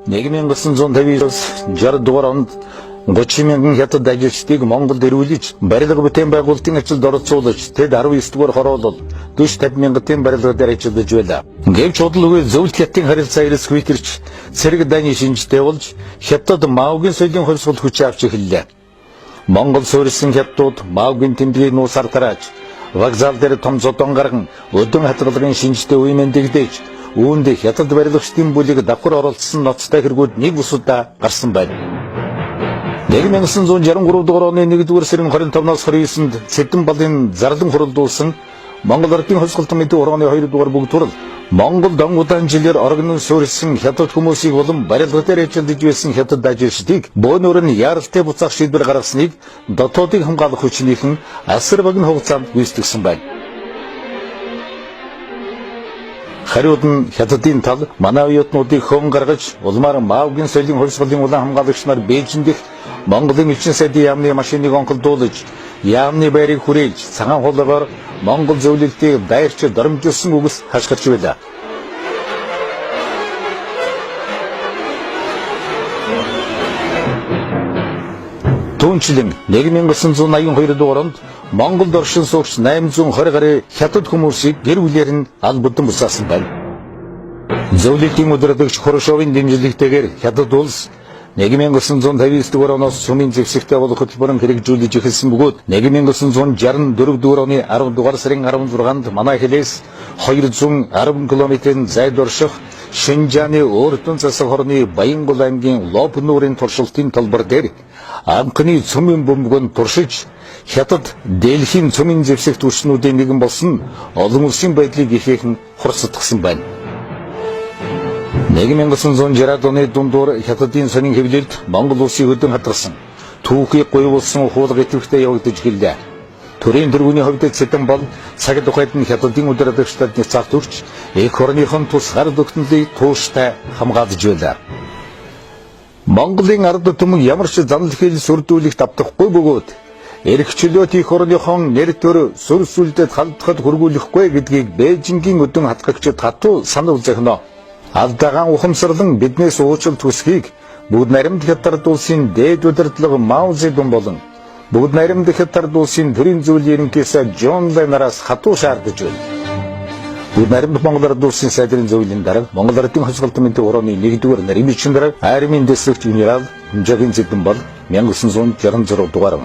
1950 дугаар онд 30 мянган хятад ажилчдыг Монголд ирүүлж, барилга бүтээн байгуулалтын ажилд оролцуулж, тэд 19 дугаар хороолол 40-50 мянган барилгуудаар ажиллаж байлаа. Гэвч удалгүй зөвлөлт хятадын харилцаа ирэлс хүйтэрч, цэрэг дайны шинжтэй болж, хятад Маогийн соёлын хувьсгал хүч авч эхэллээ. Монгол суурилсан хятадууд Маогийн тэмдгийг нуусаар тарааж, вокзал дээр том зодон гарган, өдөн хатгалгын шинжтэй үеийн дэгдээж, үүнд хятад барилгачдын бүлэг давхар оролцсон ноцтой хэрэгүүд нэг бусудаа гарсан байна. 1963 дугаар оны 1-р сарын 25-наас 29-нд Цэдэн балын зарлан хуралдуулсан Монгол Ардын хувьсгалт мэдээ ургааны 2 дугаар бүгд турал Монгол дон удаан жилээр орогнон суурилсан хятад хүмүүсийг болон барилга дээр ажиллаж байсан хятад ажилчдыг бөөнөр нь яаралтай буцаах шийдвэр гаргасныг дотоодыг хамгаалах хүчнийхэн асар богино хугацаанд гүйцэтгэсэн байна. Хариуд нь хятадын тал манай оюутнуудыг хөн гаргаж улмаар Маогийн соёлын хувьсгалын улаан хамгаалагч нар Бээжинд их Монголын элчин сайдын яамны машиныг онголдуулж, яамны байрыг хүрээлж, цагаан хулгайгаар Монгол зөвлөлтийг байрч доромжилсан үгс хашгирч байлаа. Түүнчлэн 1982 дугаар онд Монголд оршин суугч 820 гаруй хятад хүмүүсийг гэр бүлээр нь албадан бусаасан байна. Зөвлөлтийн удирдагч Хрушевын дэмжлэгтэйгээр хятад улс 1959 дугаар оноос цөмийн зэвсэгтэй болох хөтөлбөрөнд хэрэгжүүлж эхэлсэн бөгөөд 1964 дугаар оны 10 дугаар сарын 16-нд манай хэлээс 210 км-ийн зайд орших Шинжааны өөртөн засаг хорны Баянгол аймгийн Лоб нуурын туршилтын талбар дээр анхны цөмийн бөмбөгөнд туршиж хятад Дэлхийн цөмийн зэвсэгт түвшнүүдийн нэгэн болсон олон улсын байдлыг ихээхэн хурцсатгсан байна. 1960 оны дундуур хятадын сонин хэвлэлд Монгол улсыг өдөн хатгасан түүхийг гуйвуулсан хуулга идэвхтэй явагдаж гэлээ. Төрийн тэргүүний хувьд Цэдэн бол цаг тухайд нь хятадын удирдагчдад няцаалт өгч эх орныхон тусгаар тогтнолыг тууштай хамгаалж байлаа. Монголын ард түмэн ямар ч занал хэл сүрдүүлэх давтахгүй бөгөөд эрхчлөөт эх орныхон нэр төр сүр сүлдэд халдахад хөргүүлэхгүй гэдгийг Бээжингийн өдөн хатгагчид хатуу санал зохино. Алдагаан ухамсарлан биднээс уучлалт хүсхийг бүгд наримд хятад улсын дээд удирдлага Мао Цзэдун болон бүгд наримд хятад улсын төрийн зөвлөлийн ерөнхийлөгч Жон Лайнараас хатуу шаардаж байна. Бүгд наримд Монгол Ард улсын сайдрын зөвлөлийн дарга Монгол Ардын хувьсгалт мэдээ ургааны 1-р нарийн бичгийн дарга Армийн дэслэгч генерал Жагин Цэдэн бол 1966 дугаар